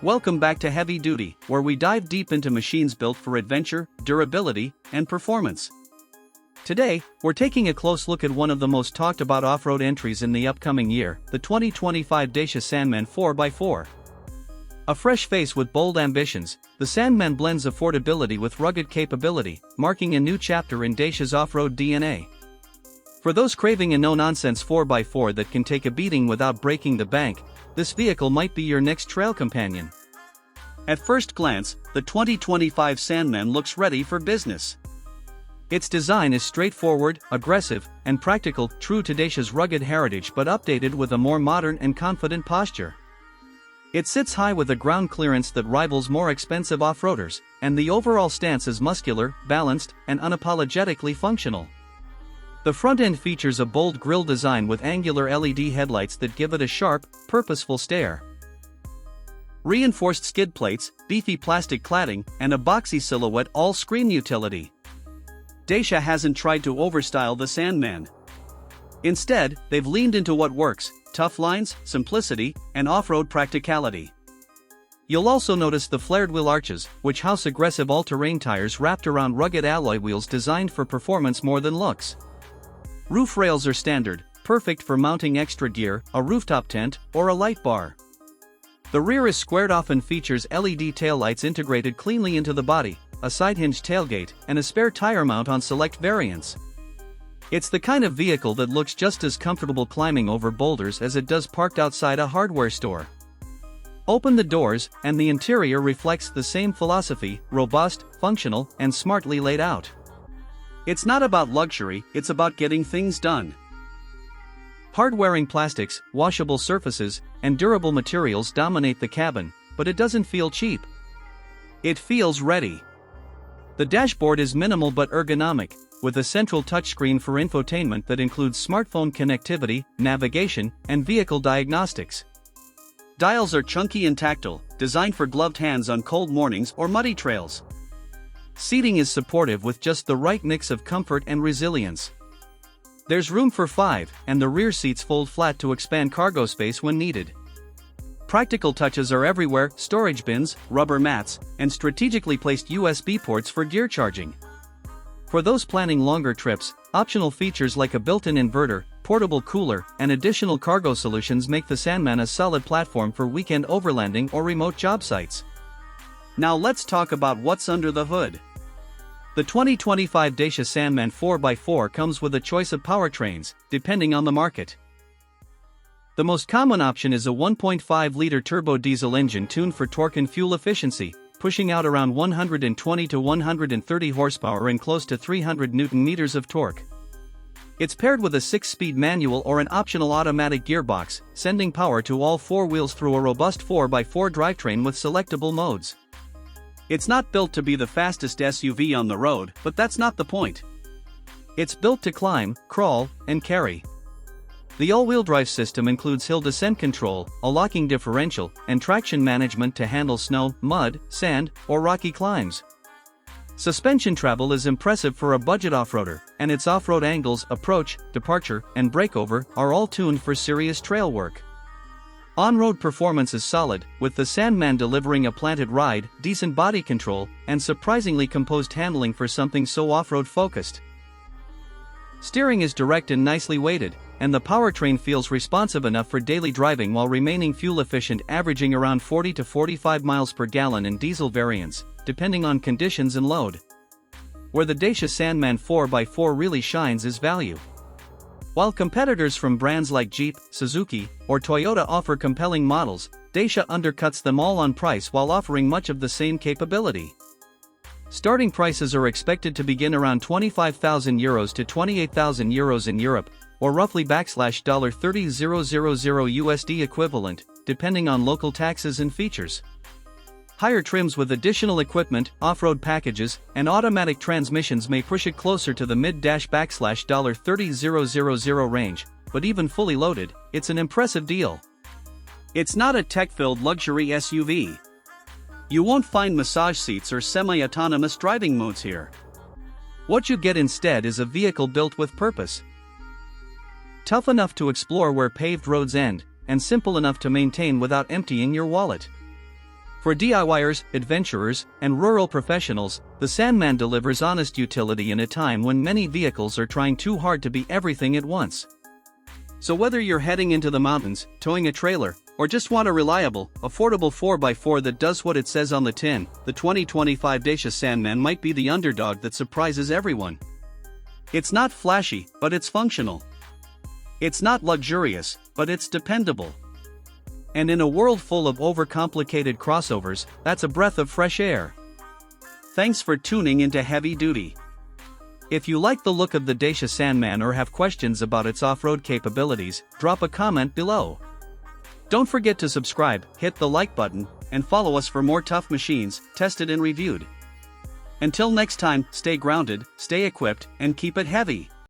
Welcome back to Heavy Duty, where we dive deep into machines built for adventure, durability, and performance. Today, we're taking a close look at one of the most talked about off-road entries in the upcoming year, the 2025 Dacia Sandman 4x4. A fresh face with bold ambitions, the Sandman blends affordability with rugged capability, marking a new chapter in Dacia's off-road DNA. For those craving a no-nonsense 4x4 that can take a beating without breaking the bank, this vehicle might be your next trail companion. At first glance, the 2025 Sandman looks ready for business. Its design is straightforward, aggressive, and practical, true to Dacia's rugged heritage but updated with a more modern and confident posture. It sits high with a ground clearance that rivals more expensive off-roaders, and the overall stance is muscular, balanced, and unapologetically functional. The front end features a bold grille design with angular LED headlights that give it a sharp, purposeful stare. Reinforced skid plates, beefy plastic cladding, and a boxy silhouette all scream utility. Dacia hasn't tried to overstyle the Sandman. Instead, they've leaned into what works: tough lines, simplicity, and off-road practicality. You'll also notice the flared wheel arches, which house aggressive all-terrain tires wrapped around rugged alloy wheels designed for performance more than looks. Roof rails are standard, perfect for mounting extra gear, a rooftop tent, or a light bar. The rear is squared off and features LED taillights integrated cleanly into the body, a side-hinged tailgate, and a spare tire mount on select variants. It's the kind of vehicle that looks just as comfortable climbing over boulders as it does parked outside a hardware store. Open the doors, and the interior reflects the same philosophy: robust, functional, and smartly laid out. It's not about luxury, it's about getting things done. Hard-wearing plastics, washable surfaces, and durable materials dominate the cabin, but it doesn't feel cheap. It feels ready. The dashboard is minimal but ergonomic, with a central touchscreen for infotainment that includes smartphone connectivity, navigation, and vehicle diagnostics. Dials are chunky and tactile, designed for gloved hands on cold mornings or muddy trails. Seating is supportive with just the right mix of comfort and resilience. There's room for 5, and the rear seats fold flat to expand cargo space when needed. Practical touches are everywhere: storage bins, rubber mats, and strategically placed USB ports for gear charging. For those planning longer trips, optional features like a built-in inverter, portable cooler, and additional cargo solutions make the Sandman a solid platform for weekend overlanding or remote job sites. Now let's talk about what's under the hood. The 2025 Dacia Sandman 4x4 comes with a choice of powertrains, depending on the market. The most common option is a 1.5-liter turbo diesel engine tuned for torque and fuel efficiency, pushing out around 120 to 130 horsepower and close to 300 Nm of torque. It's paired with a 6-speed manual or an optional automatic gearbox, sending power to all 4 wheels through a robust 4x4 drivetrain with selectable modes. It's not built to be the fastest SUV on the road, but that's not the point. It's built to climb, crawl, and carry. The all-wheel drive system includes hill descent control, a locking differential, and traction management to handle snow, mud, sand, or rocky climbs. Suspension travel is impressive for a budget off-roader, and its off-road angles, approach, departure, and breakover are all tuned for serious trail work. On-road performance is solid, with the Sandman delivering a planted ride, decent body control, and surprisingly composed handling for something so off-road focused. Steering is direct and nicely weighted, and the powertrain feels responsive enough for daily driving while remaining fuel efficient, averaging around 40 to 45 miles per gallon in diesel variants, depending on conditions and load. Where the Dacia Sandman 4x4 really shines is value. While competitors from brands like Jeep, Suzuki, or Toyota offer compelling models, Dacia undercuts them all on price while offering much of the same capability. Starting prices are expected to begin around €25,000 to €28,000 in Europe, or roughly $30,000 USD equivalent, depending on local taxes and features. Higher trims with additional equipment, off-road packages, and automatic transmissions may push it closer to the mid-$30,000 range, but even fully loaded, it's an impressive deal. It's not a tech-filled luxury SUV. You won't find massage seats or semi-autonomous driving modes here. What you get instead is a vehicle built with purpose. Tough enough to explore where paved roads end, and simple enough to maintain without emptying your wallet. For DIYers, adventurers, and rural professionals, the Sandman delivers honest utility in a time when many vehicles are trying too hard to be everything at once. So whether you're heading into the mountains, towing a trailer, or just want a reliable, affordable 4x4 that does what it says on the tin, the 2025 Dacia Sandman might be the underdog that surprises everyone. It's not flashy, but it's functional. It's not luxurious, but it's dependable. And in a world full of overcomplicated crossovers, that's a breath of fresh air. Thanks for tuning into Heavy Duty. If you like the look of the Dacia Sandman or have questions about its off-road capabilities, drop a comment below. Don't forget to subscribe, hit the like button, and follow us for more tough machines, tested and reviewed. Until next time, stay grounded, stay equipped, and keep it heavy.